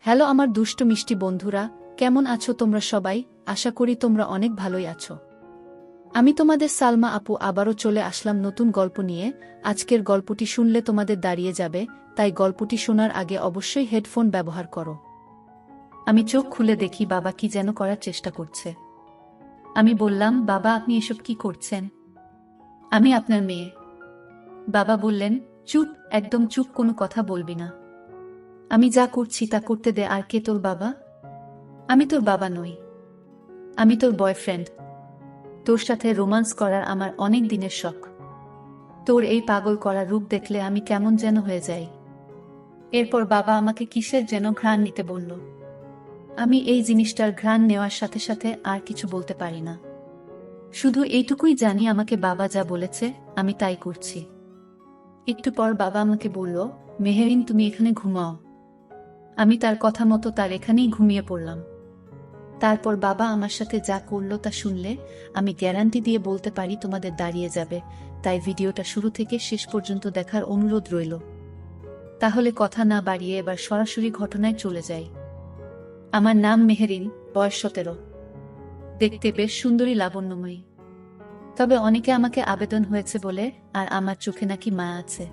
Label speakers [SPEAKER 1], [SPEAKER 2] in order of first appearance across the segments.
[SPEAKER 1] Hello আমার দুষ্ট মিষ্টি বন্ধুরা, কেমন আছো তোমরা সবাই? আশা করি তোমরা অনেক ভালোই আছো। আমি তোমাদের সালমা আপু আবারও চলে আসলাম নতুন গল্প নিয়ে। আজকের গল্পটি শুনলে তোমাদের দাঁড়িয়ে যাবে, তাই গল্পটি শোনার আগে অবশ্যই হেডফোন ব্যবহার করো। আমি চোখ খুলে দেখি বাবা কি যেন করার চেষ্টা করছে। আমি বললাম, বাবা আপনি এসব কি করছেন? আমি আপনার মেয়ে। বাবা বললেন, চুপ, একদম চুপ, কোনো কথা বলবি না। আমি যা করছি তা করতে দে। আর কে তোর বাবা? আমি তোর বাবা নই, আমি তোর বয়ফ্রেন্ড। তোর সাথে রোমান্স করার আমার অনেক দিনের শখ। তোর এই পাগল করা রূপ দেখলে আমি কেমন যেন হয়ে যাই। এরপর বাবা আমাকে কিসের যেন ঘ্রাণ নিতে বলল। আমি এই জিনিসটার ঘ্রাণ নেওয়ার সাথে সাথে আর কিছু বলতে পারি না। শুধু এইটুকুই জানি আমাকে বাবা যা বলেছে আমি তাই করছি। একটু পর বাবা আমাকে বলল, মেহেরিন তুমি এখানে ঘুমাও। আমি তার কথা মতো তার এখানেই ঘুমিয়ে পড়লাম। তারপর বাবা আমার সাথে যা করলো তা শুনলে আমি গ্যারান্টি দিয়ে বলতে পারি তোমাদের দাঁড়িয়ে যাবে, তাই ভিডিওটা শুরু থেকে শেষ পর্যন্ত দেখার অনুরোধ রইল। তাহলে কথা না বাড়িয়ে এবার সরাসরি ঘটনায় চলে যাই। আমার নাম মেহেরিন, বয়স 17। দেখতে বেশ সুন্দরী, লাবণ্যময়ী। তবে অনেকে আমাকে আবেদন হয়েছে বলে, আর আমার চোখে নাকি মায়া আছে।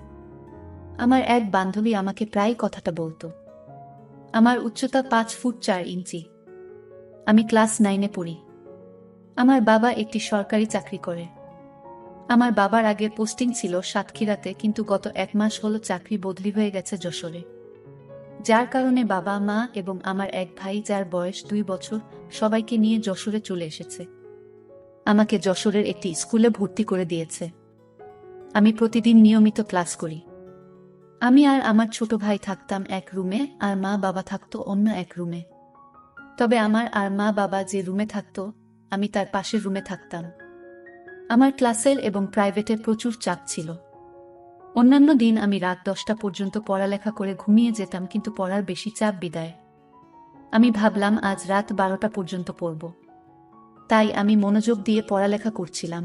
[SPEAKER 1] আমার এক বান্ধবী আমাকে প্রায় কথাটা বলতো। আমার উচ্চতা 5 ফুট 4 ইঞ্চি। আমি ক্লাস 9-এ পড়ি। আমার বাবা একটি সরকারি চাকরি করে। আমার বাবার আগের পোস্টিং ছিল সাতক্ষীরাতে, কিন্তু গত 1 মাস হলো চাকরি বদলি হয়ে গেছে যশোরে। যার কারণে বাবা, মা এবং আমার এক ভাই যার বয়স 2 বছর সবাইকে নিয়ে যশোরে চলে এসেছে। আমাকে যশোরের একটি স্কুলে ভর্তি করে দিয়েছে। আমি প্রতিদিন নিয়মিত ক্লাস করি। আমি আর আমার ছোট ভাই থাকতাম এক রুমে, আর মা বাবা থাকতো অন্য এক রুমে। তবে আমার আর মা বাবা যে রুমে থাকতো, আমি তার পাশের রুমে থাকতাম। আমার ক্লাসের এবং প্রাইভেটের প্রচুর চাপ ছিল। অন্যান্য দিন আমি রাত 10টা পর্যন্ত পড়ালেখা করে ঘুমিয়ে যেতাম, কিন্তু পড়ার বেশি চাপ বিদায় আমি ভাবলাম আজ রাত 12টা পর্যন্ত পড়ব। তাই আমি মনোযোগ দিয়ে পড়ালেখা করছিলাম।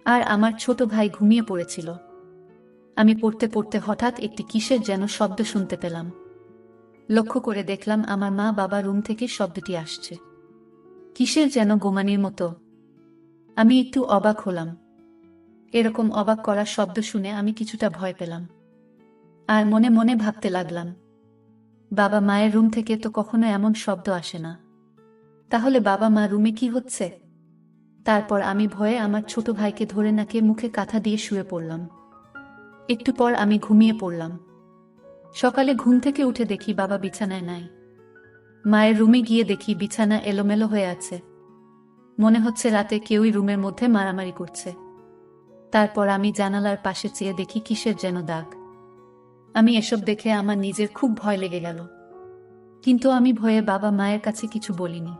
[SPEAKER 1] আর আমার ছোট ভাই ঘুমিয়ে পড়েছিল। আমি পড়তে পড়তে হঠাৎ একটি কিসের যেন শব্দ শুনতে পেলাম। লক্ষ্য করে দেখলাম আমার মা বাবা রুম থেকে শব্দটি আসছে। কিসের যেন গোমানির মতো। আমি একটু অবাক হলাম। এরকম অবাক করার শব্দ শুনে আমি কিছুটা ভয় পেলাম। আর মনে মনে ভাবতে লাগলাম, বাবা মায়ের রুম থেকে তো কখনো এমন শব্দ আসে না। তাহলে বাবা মা রুমে কি হচ্ছে? তারপর আমি ভয়ে আমার ছোট ভাইকে ধরে নাকে মুখে কাঁথা দিয়ে শুয়ে পড়লাম। একটু পর আমি ঘুমিয়ে পড়লাম। সকালে ঘুম থেকে উঠে দেখি বাবা বিছানায় নাই। মায়ের রুমে গিয়ে দেখি বিছানা এলোমেলো হয়ে আছে। মনে হচ্ছে রাতে কেউই রুমের মধ্যে মারামারি করছে। তারপর আমি জানালার পাশে চেয়ে দেখি কিসের যেন দাগ। আমি এসব দেখে আমার নিজের খুব ভয় লেগে গেল। কিন্তু আমি ভয়ে বাবা মায়ের কাছে কিছু বলিনি।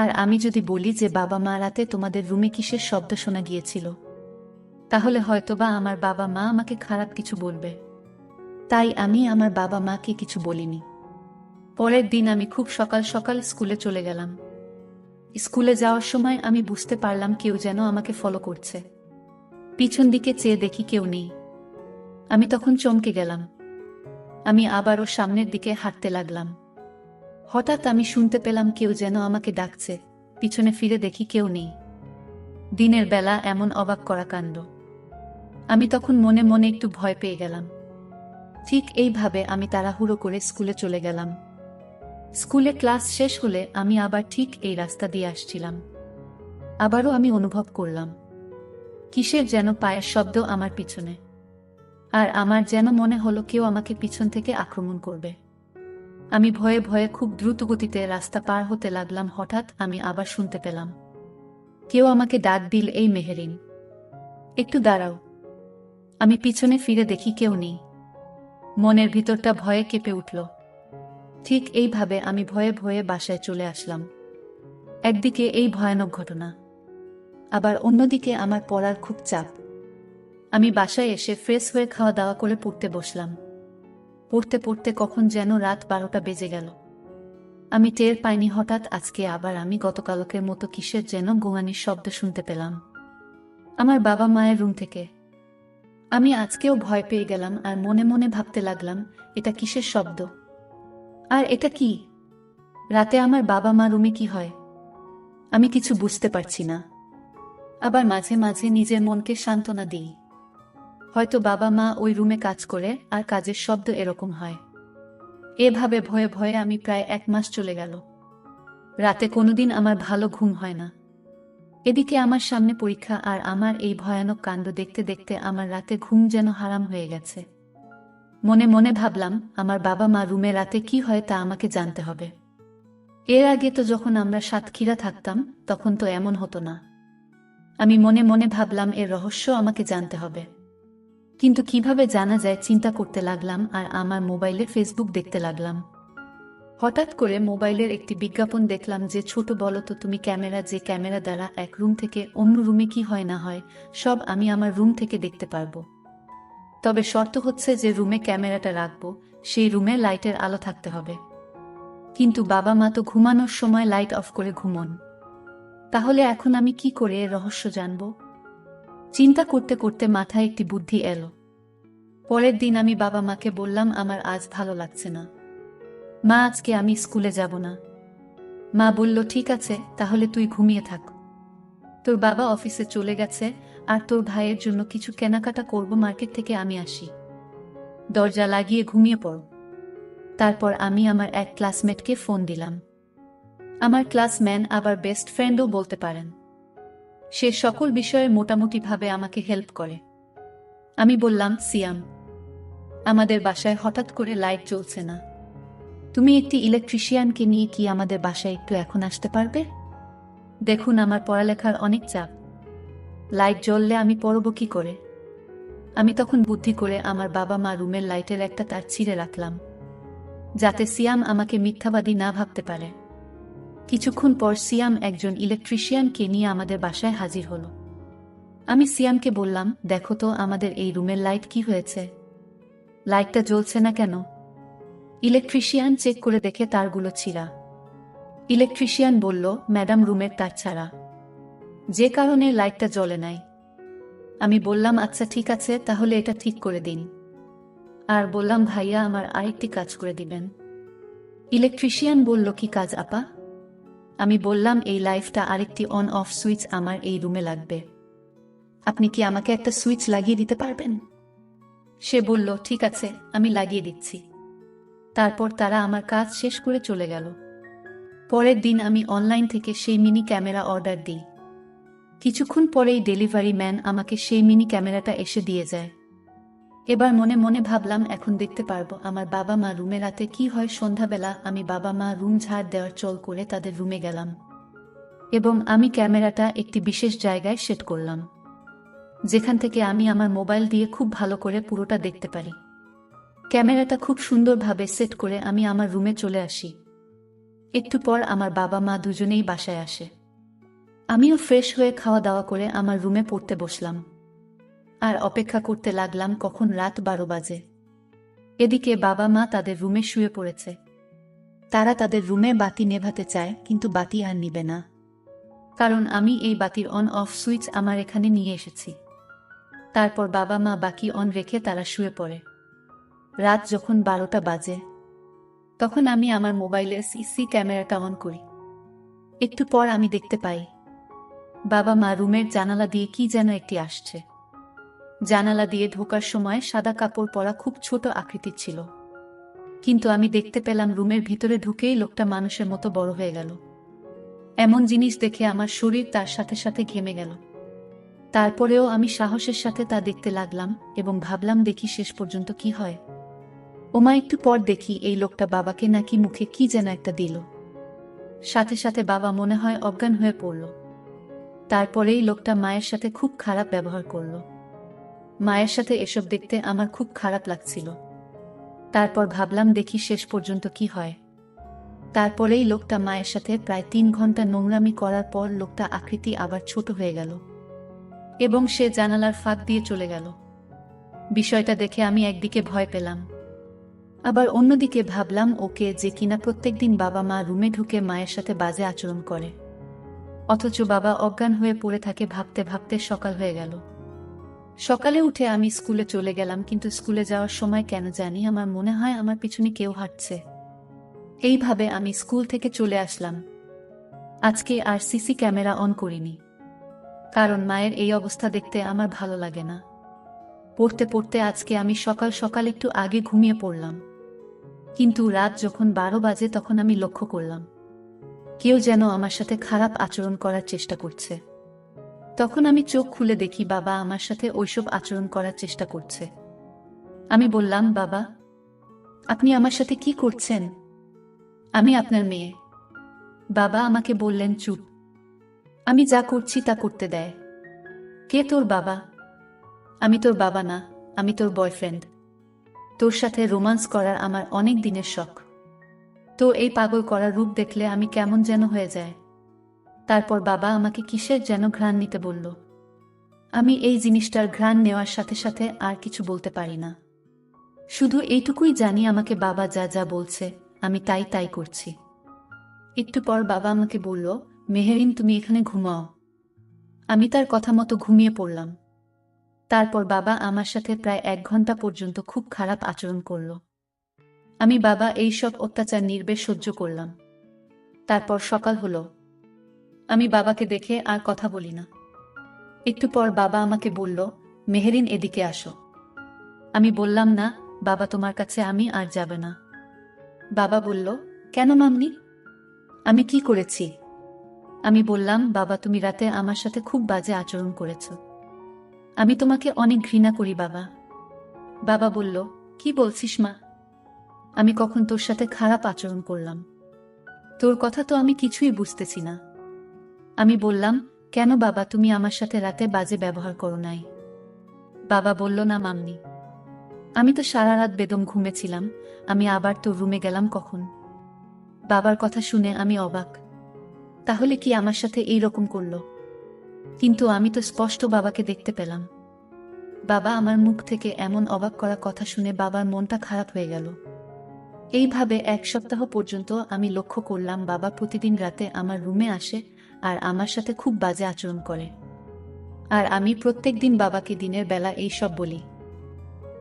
[SPEAKER 1] আর আমি যদি বলি যে বাবা মা রাতে তোমাদের রুমে কিসের শব্দ শোনা গিয়েছিল, তাহলে হয়তোবা আমার বাবা মা আমাকে খারাপ কিছু বলবে। তাই আমি আমার বাবা মাকে কিছু বলিনি। পরের দিন আমি খুব সকাল সকাল স্কুলে চলে গেলাম। স্কুলে যাওয়ার সময় আমি বুঝতে পারলাম কেউ যেন আমাকে ফলো করছে। পিছন দিকে চেয়ে দেখি কেউ নেই। আমি তখন চমকে গেলাম। আমি আবারও সামনের দিকে হাঁটতে লাগলাম। হঠাৎ আমি শুনতে পেলাম কেউ যেন আমাকে ডাকছে। পিছনে ফিরে দেখি কেউ নেই। দিনের বেলা এমন অবাক করা কাণ্ড। আমি তখন মনে মনে একটু ভয় পেয়ে গেলাম। ঠিক এইভাবে আমি তাড়াহুড়ো করে স্কুলে চলে গেলাম। স্কুলে ক্লাস শেষ হলে আমি আবার ঠিক এই রাস্তা দিয়ে আসছিলাম। আবারও আমি অনুভব করলাম কিসের যেন পায়ের শব্দ আমার পিছনে। আর আমার যেন মনে হলো কেউ আমাকে পিছন থেকে আক্রমণ করবে। আমি ভয়ে ভয়ে খুব দ্রুত গতিতে রাস্তা পার হতে লাগলাম। হঠাৎ আমি আবার শুনতে পেলাম কেউ আমাকে ডাক দিল, এই মেহেরিন, একটু দাঁড়াও। আমি পিছনে ফিরে দেখি কেউ নেই। মনের ভিতরটা ভয়ে কেঁপে উঠল। ঠিক এইভাবে আমি ভয়ে ভয়ে বাসায় চলে আসলাম। একদিকে এই ভয়ানক ঘটনা, আবার অন্যদিকে আমার পড়ার খুব চাপ। আমি বাসায় এসে ফ্রেশ হয়ে খাওয়া দাওয়া করে পড়তে বসলাম। পড়তে পড়তে কখন যেন রাত 12টা বেজে গেল। আমি টের পাইনি হঠাৎ আজকে আবার আমি গতকালকের মতো কিসের যেন গোঙানির শব্দ শুনতে পেলাম আমার বাবা মায়ের রুম থেকে। আমি আজকেও ভয় পেয়ে গেলাম আর মনে মনে ভাবতে লাগলাম, এটা কিসের শব্দ? আর এটা কি? রাতে আমার বাবা মা রুমে কি হয়? আমি কিছু বুঝতে পারছি না। আবার মাঝে মাঝে নিজের মনকে সান্ত্বনা দিই, হয়তো বাবা মা ওই রুমে কাজ করে আর কাজের শব্দ এরকম হয়। এভাবে ভয়ে ভয়ে আমি প্রায় 1 মাস চলে গেল। রাতে কোনোদিন আমার ভালো ঘুম হয় না। এদিকে আমার সামনে পরীক্ষা, আর আমার এই ভয়ানক কাণ্ড দেখতে দেখতে আমার রাতে ঘুম যেন হারাম হয়ে গেছে। মনে মনে ভাবলাম, আমার বাবা মা রুমে রাতে কি হয় তা আমাকে জানতে হবে। এর আগে তো যখন আমরা সাতক্ষীরা থাকতাম তখন তো এমন হতো না। আমি মনে মনে ভাবলাম এর রহস্য আমাকে জানতে হবে। কিন্তু কিভাবে জানা যায় চিন্তা করতে লাগলাম, আর আমার মোবাইলে ফেসবুক দেখতে লাগলাম। হঠাৎ করে মোবাইলের একটি বিজ্ঞাপন দেখলাম যে ছোট বলো তো তুমি ক্যামেরা, যে ক্যামেরা দ্বারা এক রুম থেকে অন্য রুমে কি হয় না হয় সব আমি আমার রুম থেকে দেখতে পারবো। তবে শর্ত হচ্ছে যে রুমে ক্যামেরাটা রাখবো সেই রুমে লাইটের আলো থাকতে হবে। কিন্তু বাবা মা তো ঘুমানোর সময় লাইট অফ করে ঘুমন। তাহলে এখন আমি কি করে এর রহস্য জানব? চিন্তা করতে করতে মাথায় একটি বুদ্ধি এলো। পরের দিন আমি বাবা মাকে বললাম, আমার আজ ভালো লাগছে না মা, আজকে আমি স্কুলে যাব না। মা বলল, ঠিক আছে, তাহলে তুই ঘুমিয়ে থাক। তোর বাবা অফিসে চলে গেছে, আর তোর ভাইয়ের জন্য কিছু কেনাকাটা করব মার্কেট থেকে, আমি আসি। দরজা লাগিয়ে ঘুমিয়ে পড়। তারপর আমি আমার এক ক্লাসমেটকে ফোন দিলাম। আমার ক্লাসম্যান, আবার বেস্ট ফ্রেন্ডও বলতে পারেন। সে সকল বিষয়ে মোটামুটিভাবে আমাকে হেল্প করে। আমি বললাম, সিয়াম, আমাদের বাসায় হঠাৎ করে লাইট জ্বলছে না। তুমি একটি ইলেকট্রিশিয়ানকে নিয়ে কি আমাদের বাসায় একটু এখন আসতে পারবে? দেখুন, আমার পড়ালেখার অনেক চাপ। লাইট জ্বললে আমি পড়ব কি করে? আমি তখন বুদ্ধি করে আমার বাবা মা রুমের লাইটের একটা তার ছিঁড়ে রাখলাম, যাতে সিয়াম আমাকে মিথ্যাবাদী না ভাবতে পারে। কিছুক্ষণ পর সিয়াম একজন ইলেকট্রিশিয়ানকে নিয়ে আমাদের বাসায় হাজির হলো। আমি সিয়ামকে বললাম, দেখো তো আমাদের এই রুমের লাইট কি হয়েছে, লাইটটা জ্বলছে না কেন? ইলেকট্রিশিয়ান চেক করে দেখে তারগুলো ছিঁড়া। ইলেকট্রিশিয়ান বলল, ম্যাডাম, রুমের তার ছাড়া, যে কারণে লাইটটা জ্বলে নাই। আমি বললাম, আচ্ছা ঠিক আছে, তাহলে এটা ঠিক করে দিন। আর বললাম, ভাইয়া আমার আরেকটি কাজ করে দিবেন। ইলেকট্রিশিয়ান বলল, কি কাজ আপা? আমি বললাম, এই লাইটটা আরেকটি অন অফ সুইচ আমার এই রুমে লাগবে। আপনি কি আমাকে একটা সুইচ লাগিয়ে দিতে পারবেন? সে বলল, ঠিক আছে, আমি লাগিয়ে দিচ্ছি। তারপর তারা আমার কাজ শেষ করে চলে গেল। পরের দিন আমি অনলাইন থেকে সেই মিনি ক্যামেরা অর্ডার দিই। কিছুক্ষণ পরেই ডেলিভারি ম্যান আমাকে সেই মিনি ক্যামেরাটা এসে দিয়ে যায়। এবার মনে মনে ভাবলাম, এখন দেখতে পারবো আমার বাবা মা রুমে রাতে কি হয়। সন্ধ্যাবেলা আমি বাবা মা রুম ঝাড় দেওয়ার চল করে তাদের রুমে গেলাম, এবং আমি ক্যামেরাটা একটি বিশেষ জায়গায় সেট করলাম, যেখান থেকে আমি আমার মোবাইল দিয়ে খুব ভালো করে পুরোটা দেখতে পারি। ক্যামেরাটা খুব সুন্দরভাবে সেট করে আমি আমার রুমে চলে আসি। একটু পর আমার বাবা মা দুজনেই বাসায় আসে। আমিও ফ্রেশ হয়ে খাওয়া দাওয়া করে আমার রুমে পড়তে বসলাম, আর অপেক্ষা করতে লাগলাম কখন রাত 12 বাজে। এদিকে বাবা মা তাদের রুমে শুয়ে পড়েছে। তারা তাদের রুমে বাতি নেভাতে চায়, কিন্তু বাতি আর নিবে না, কারণ আমি এই বাতির অন অফ সুইচ আমার এখানে নিয়ে এসেছি। তারপর বাবা মা বাকি অন রেখে তারা শুয়ে পড়ে। রাত যখন 12টা বাজে, তখন আমি আমার মোবাইলে সিসি ক্যামেরাটা অন করি। একটু পর আমি দেখতে পাই বাবা মা রুমের জানালা দিয়ে কি যেন একটি আসছে। জানালা দিয়ে ঢোকার সময় সাদা কাপড় পরা খুব ছোট আকৃতির ছিল, কিন্তু আমি দেখতে পেলাম রুমের ভিতরে ঢুকেই লোকটা মানুষের মতো বড় হয়ে গেল। এমন জিনিস দেখে আমার শরীর তার সাথে সাথে ঘেমে গেল। তারপরেও আমি সাহসের সাথে তা দেখতে লাগলাম এবং ভাবলাম, দেখি শেষ পর্যন্ত কি হয়। ওমা, একটু পর দেখি এই লোকটা বাবাকে নাকি মুখে কি যেন একটা দিল। সাথে সাথে বাবা মনে হয় অজ্ঞান হয়ে পড়ল। তারপরেই লোকটা মায়ের সাথে খুব খারাপ ব্যবহার করল। মায়ের সাথে এসব দেখতে আমার খুব খারাপ লাগছিল। তারপর ভাবলাম, দেখি শেষ পর্যন্ত কি হয়। তারপরেই লোকটা মায়ের সাথে প্রায় 3 ঘন্টা নোংরামি করার পর লোকটা আকৃতি আবার ছোট হয়ে গেল এবং সে জানালার ফাঁক দিয়ে চলে গেল। বিষয়টা দেখে আমি একদিকে ভয় পেলাম, আবার অন্যদিকে ভাবলাম, ওকে যে কিনা প্রত্যেকদিন বাবা মা রুমে ঢুকে মায়ের সাথে বাজে আচরণ করে, অথচ বাবা অজ্ঞান হয়ে পড়ে থাকে। ভাবতে ভাবতে সকাল হয়ে গেল। সকালে উঠে আমি স্কুলে চলে গেলাম, কিন্তু স্কুলে যাওয়ার সময় কেন জানি আমার মনে হয় আমার পিছনে কেউ হাঁটছে। এইভাবে আমি স্কুল থেকে চলে আসলাম। আজকে আর সিসি ক্যামেরা অন করিনি, কারণ মায়ের এই অবস্থা দেখতে আমার ভালো লাগে না। পড়তে পড়তে আজকে আমি সকাল সকাল একটু আগে ঘুমিয়ে পড়লাম, কিন্তু রাত যখন 12 বাজে তখন আমি লক্ষ্য করলাম কেউ যেন আমার সাথে খারাপ আচরণ করার চেষ্টা করছে। তখন আমি চোখ খুলে দেখি বাবা আমার সাথে ওইসব আচরণ করার চেষ্টা করছে। আমি বললাম, বাবা, আপনি আমার সাথে কি করছেন? আমি আপনার মেয়ে। বাবা আমাকে বললেন, চুপ, আমি যা করছি তা করতে দেয়। কে তোর বাবা? আমি তোর বাবা না, আমি তোর বয়ফ্রেন্ড। তোর সাথে রোমান্স করার আমার অনেক দিনের শখ। তো এই পাগল করার রূপ দেখলে আমি কেমন যেন হয়ে যায়। তারপর বাবা আমাকে কিসের যেন ঘ্রাণ নিতে বলল। আমি এই জিনিসটার ঘ্রাণ নেওয়ার সাথে সাথে আর কিছু বলতে পারি না। শুধু এইটুকুই জানি আমাকে বাবা যা যা বলছে আমি তাই তাই করছি। একটু পর বাবা আমাকে বলল, মেহেরিন, তুমি এখানে ঘুমাও। আমি তার কথা মতো ঘুমিয়ে পড়লাম। তারপর বাবা আমার সাথে প্রায় 1 ঘন্টা পর্যন্ত খুব খারাপ আচরণ করল। আমি বাবা এই সব অত্যাচার নির্বে সহ্য করলাম। তারপর সকাল হলো। আমি বাবাকে দেখে আর কথা বলি না। একটু পর বাবা আমাকে বলল, মেহেরিন, এদিকে আসো। আমি বললাম, না বাবা, তোমার কাছে আমি আর যাব না। বাবা বলল, কেন মাম্মি? আমি কি করেছি? আমি বললাম, বাবা, তুমি রাতে আমার সাথে খুব বাজে আচরণ করেছ। আমি তোমাকে অনেক ঘৃণা করি বাবা। বাবা বলল, কি বলছিস মা? আমি কখন তোর সাথে খারাপ আচরণ করলাম? তোর কথা তো আমি কিছুই বুঝতেছি না। আমি বললাম, কেন বাবা, তুমি আমার সাথে রাতে বাজে ব্যবহার করো নাই? বাবা বলল, না মাম্মি, আমি তো সারা রাত বেদম ঘুমেছিলাম। আমি আবার তোর রুমে গেলাম কখন? বাবার কথা শুনে আমি অবাক। তাহলে কি আমার সাথে এই রকম করলো? কিন্তু আমি তো স্পষ্ট বাবাকে দেখতে পেলাম। বাবা আমার মুখ থেকে এমন অবাক করা কথা শুনে বাবার মনটা খারাপ হয়ে গেল। এইভাবে 1 সপ্তাহ পর্যন্ত আমি লক্ষ্য করলাম বাবা প্রতিদিন রাতে আমার রুমে আসে আর আমার সাথে খুব বাজে আচরণ করে। আর আমি প্রত্যেক দিন বাবাকে দিনের বেলা এই সব বলি।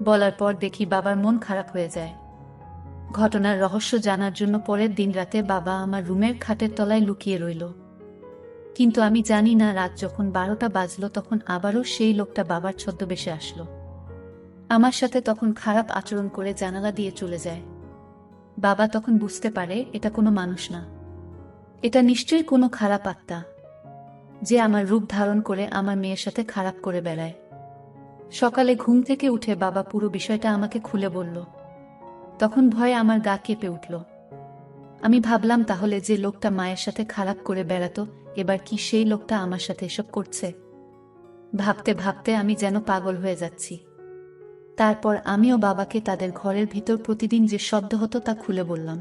[SPEAKER 1] বলার পর দেখি বাবার মন খারাপ হয়ে যায়। ঘটনার রহস্য জানার জন্য পরের দিন রাতে বাবা আমার রুমের খাটের তলায় লুকিয়ে রইল। কিন্তু আমি জানি না, রাত যখন 12টা বাজলো তখন আবারও সেই লোকটা বাবার ছদ্মবেশে আসলো। আমার সাথে তখন খারাপ আচরণ করে জানালা দিয়ে চলে যায়। বাবা তখন বুঝতে পারে এটা কোনো মানুষ না, এটা নিশ্চয়ই কোনো খারাপ আত্মা, যে আমার রূপ ধারণ করে আমার মেয়ের সাথে খারাপ করে বেড়ায়। সকালে ঘুম থেকে উঠে বাবা পুরো বিষয়টা আমাকে খুলে বলল। তখন ভয়ে আমার গা কেঁপে উঠল। আমি ভাবলাম, তাহলে যে লোকটা মায়ের সাথে খারাপ করে বেড়াতো, এবার কি সেই লোকটা আমার সাথে এসব করছে? ভাবতে ভাবতে আমি যেন পাগল হয়ে যাচ্ছি। তারপর আমিও বাবাকে তাদের ঘরের ভিতর প্রতিদিন যে শব্দ হতো তা খুলে বললাম।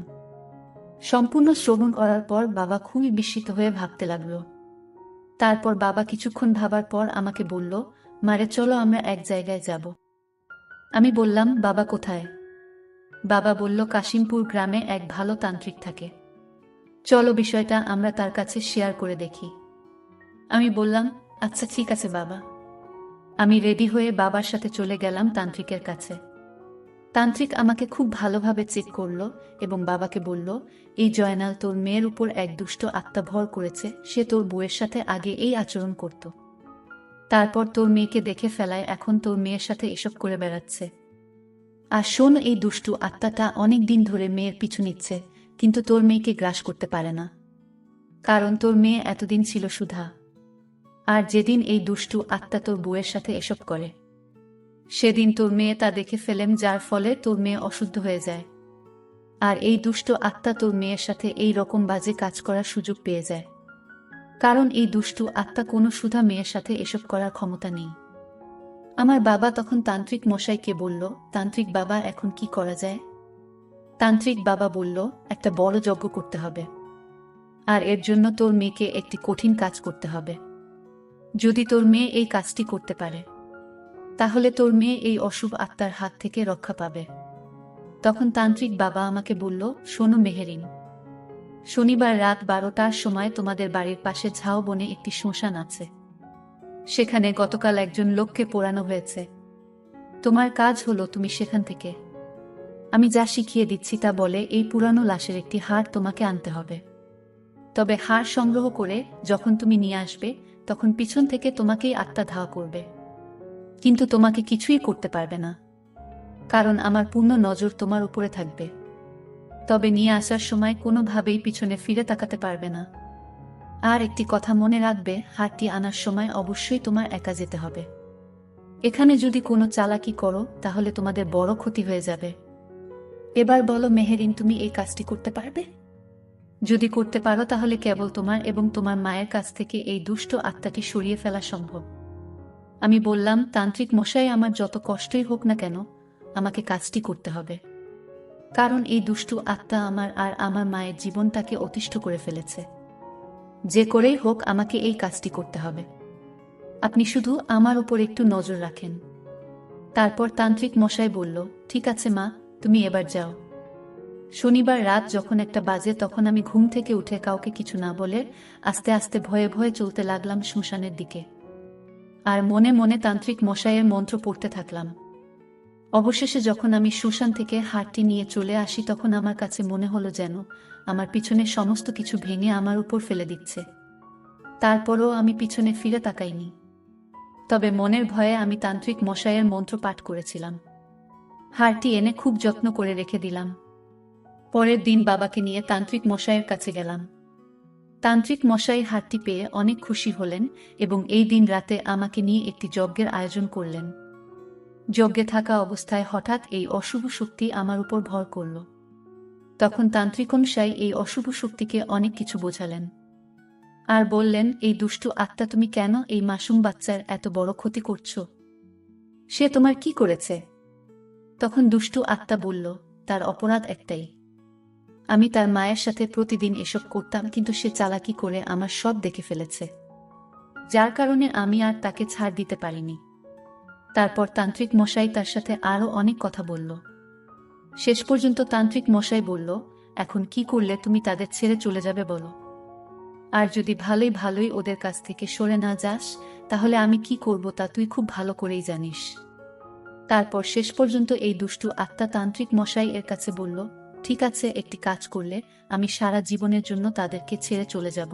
[SPEAKER 1] সম্পূর্ণ শ্রবণ করার পর বাবা খুবই বিস্মিত হয়ে ভাবতে লাগলো। তারপর বাবা কিছুক্ষণ ভাবার পর আমাকে বলল, মারে, চলো আমরা এক জায়গায় যাব। আমি বললাম, বাবা, কোথায়? বাবা বলল, কাশিমপুর গ্রামে এক ভালো তান্ত্রিক থাকে। চলো বিষয়টা আমরা তার কাছে শেয়ার করে দেখি। আমি বললাম, আচ্ছা ঠিক আছে বাবা। আমি রেডি হয়ে বাবার সাথে চলে গেলাম তান্ত্রিকের কাছে। তান্ত্রিক আমাকে খুব ভালোভাবে চেক করল এবং বাবাকে বলল, এই জয়নাল, তোর মেয়ের উপর এক দুষ্ট আত্মা ভর করেছে। সে তোর বউয়ের সাথে আগে এই আচরণ করত, তারপর তোর মেয়েকে দেখে ফেলায় এখন তোর মেয়ের সাথে এসব করে বেড়াচ্ছে। আর শোন, এই দুষ্টু আত্মাটা অনেক দিন ধরে মেয়ের পিছু নিচ্ছে, কিন্তু তোর মেয়েকে গ্রাস করতে পারে না, কারণ তোর মেয়ে এতদিন ছিল সুধা। আর যেদিন এই দুষ্টু আত্মা তোর বউয়ের সাথে এসব করে, সেদিন তোর মেয়ে তা দেখে ফেলেন, যার ফলে তোর মেয়ে অশুদ্ধ হয়ে যায়। আর এই দুষ্ট আত্মা তোর মেয়ের সাথে এই রকম বাজে কাজ করার সুযোগ পেয়ে যায়, কারণ এই দুষ্টু আত্মা কোনো সুধা মেয়ের সাথে এসব করার ক্ষমতা নেই। আমার বাবা তখন তান্ত্রিক মশাইকে বলল, তান্ত্রিক বাবা, এখন কি করা যায়? তান্ত্রিক বাবা বলল, একটা বড় যজ্ঞ করতে হবে, আর এর জন্য তোর মেয়েকে একটি কঠিন কাজ করতে হবে। যদি তোর মেয়ে এই কাজটি করতে পারে, তাহলে তোর মেয়ে এই অশুভ আত্মার হাত থেকে রক্ষা পাবে। তখন তান্ত্রিক বাবা আমাকে বলল, শোনো মেহেরিন, শনিবার রাত 12টার সময় তোমাদের বাড়ির পাশে ঝাউবনে একটি শ্মশান আছে। সেখানে গতকাল একজন লোককে পোড়ানো হয়েছে। তোমার কাজ হলো তুমি সেখান থেকে আমি যা শিখিয়ে দিচ্ছি তা বলে এই পুরানো লাশের একটি হাড় তোমাকে আনতে হবে। তবে হাড় সংগ্রহ করে যখন তুমি নিয়ে আসবে তখন পিছন থেকে তোমাকেই আত্মা ধাওয়া করবে, কিন্তু তোমাকে কিছুই করতে পারবে না, কারণ আমার পূর্ণ নজর তোমার উপরে থাকবে। তবে নিয়ে আসার সময় কোনোভাবেই পিছনে ফিরে তাকাতে পারবে না। আর একটি কথা মনে রাখবে, হাড়টি আনার সময় অবশ্যই তোমার একা যেতে হবে। এখানে যদি কোনো চালাকি করো তাহলে তোমাদের বড় ক্ষতি হয়ে যাবে। এবার বলো মেহেরিন, তুমি এই কাজটি করতে পারবে? যদি করতে পারো তাহলে কেবল তোমার এবং তোমার মায়ের কাছ থেকে এই দুষ্ট আত্মাটি সরিয়ে ফেলা সম্ভব। আমি বললাম, তান্ত্রিক মশাই, আমার যত কষ্টই হোক না কেন আমাকে কাজটি করতে হবে, কারণ এই দুষ্টু আত্মা আমার আর আমার মায়ের জীবনটাকে অতিষ্ঠ করে ফেলেছে। যে করেই হোক আমাকে এই কাজটি করতে হবে। আপনি শুধু আমার উপর একটু নজর রাখেন। তারপর তান্ত্রিক মশাই বলল, ঠিক আছে মা, তুমি এবার যাও। শনিবার রাত যখন একটা বাজে তখন আমি ঘুম থেকে উঠে কাউকে কিছু না বলে আস্তে আস্তে ভয়ে ভয়ে চলতে লাগলাম শ্মশানের দিকে, আর মনে মনে তান্ত্রিক মশাইয়ের মন্ত্র পড়তে থাকলাম। অবশেষে যখন আমি শ্মশান থেকে হাড়টি নিয়ে চলে আসি তখন আমার কাছে মনে হলো যেন আমার পিছনে সমস্ত কিছু ভেঙে আমার উপর ফেলে দিচ্ছে। তারপরও আমি পিছনে ফিরে তাকাইনি। তবে মনের ভয়ে আমি তান্ত্রিক মশাইয়ের মন্ত্র পাঠ করেছিলাম। হাড়টি এনে খুব যত্ন করে রেখে দিলাম। পরের দিন বাবাকে নিয়ে তান্ত্রিক মশাইয়ের কাছে গেলাম। তান্ত্রিক মশাই হাড়টি পেয়ে অনেক খুশি হলেন এবং এই দিন রাতে আমাকে নিয়ে একটি যজ্ঞের আয়োজন করলেন। যজ্ঞে থাকা অবস্থায় হঠাৎ এই অশুভ শক্তি আমার উপর ভর করল। তখন তান্ত্রিক মশাই এই অশুভ শক্তিকে অনেক কিছু বোঝালেন আর বললেন, এই দুষ্টু আত্মা, তুমি কেন এই মাসুম বাচ্চার এত বড় ক্ষতি করছো? সে তোমার কি করেছে? তখন দুষ্টু আত্মা বলল, তার অপরাধ একটাই, আমি তার মায়ের সাথে প্রতিদিন এসব করতাম, কিন্তু সে চালাকি করে আমার সব দেখে ফেলেছে, যার কারণে আমি আর তাকে ছাড় দিতে পারিনি। তারপর তান্ত্রিক মশাই তার সাথে আরও অনেক কথা বলল। শেষ পর্যন্ত তান্ত্রিক মশাই বলল, এখন কি করলে তুমি তাদের ছেড়ে চলে যাবে বলো? আর যদি ভালোই ভালোই ওদের কাছ থেকে সরে না যাস তাহলে আমি কি করব তা তুই খুব ভালো করেই জানিস। তারপর শেষ পর্যন্ত এই দুষ্টু আত্মা তান্ত্রিক মশাই এর কাছে বলল, ঠিক আছে, একটি কাজ করলে আমি সারা জীবনের জন্য তাদেরকে ছেড়ে চলে যাব।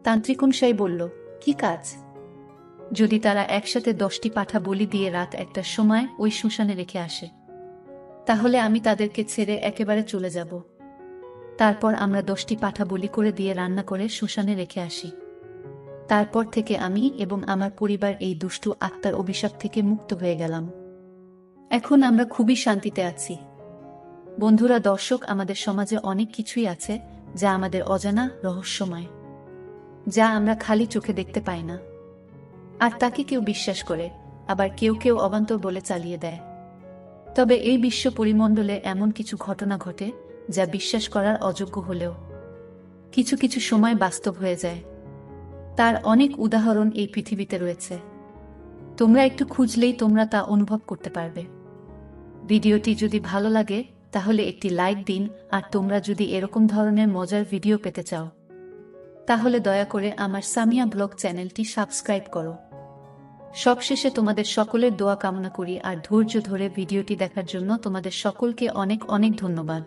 [SPEAKER 1] তান্ত্রিক মশাই বলল, কি কাজ? যদি তারা একসাথে 10টি পাঠা বলি দিয়ে রাত 1টার সময় ওই শ্মশানে রেখে আসে, তাহলে আমি তাদেরকে ছেড়ে একেবারে চলে যাব। তারপর আমরা 10টি পাঠা বলি করে দিয়ে রান্না করে শ্মশানে রেখে আসি। তারপর থেকে আমি এবং আমার পরিবার এই দুষ্টু আত্মার অভিশাপ থেকে মুক্ত হয়ে গেলাম। এখন আমরা খুবই শান্তিতে আছি। বন্ধুরা, দর্শক, আমাদের সমাজে অনেক কিছুই আছে যা আমাদের অজানা, রহস্যময়, যা আমরা খালি চোখে দেখতে পাই না। আর তাকে কেউ বিশ্বাস করে, আবার কেউ কেউ অবান্তর বলে চালিয়ে দেয়। তবে এই বিশ্ব পরিমণ্ডলে এমন কিছু ঘটনা ঘটে যা বিশ্বাস করার অযোগ্য হলেও কিছু কিছু সময় বাস্তব হয়ে যায়। তার অনেক উদাহরণ এই পৃথিবীতে রয়েছে। তোমরা একটু খুঁজলেই তোমরা তা অনুভব করতে পারবে। ভিডিওটি যদি ভালো লাগে তাহলে একটি লাইক দিন, আর তোমরা যদি এরকম ধরনের মজার ভিডিও পেতে চাও তাহলে দয়া করে আমার সামিয়া ব্লগ চ্যানেলটি সাবস্ক্রাইব করো। সবশেষে তোমাদের সকলের দোয়া কামনা করি, আর ধৈর্য ধরে ভিডিওটি দেখার জন্য তোমাদের সকলকে অনেক অনেক ধন্যবাদ।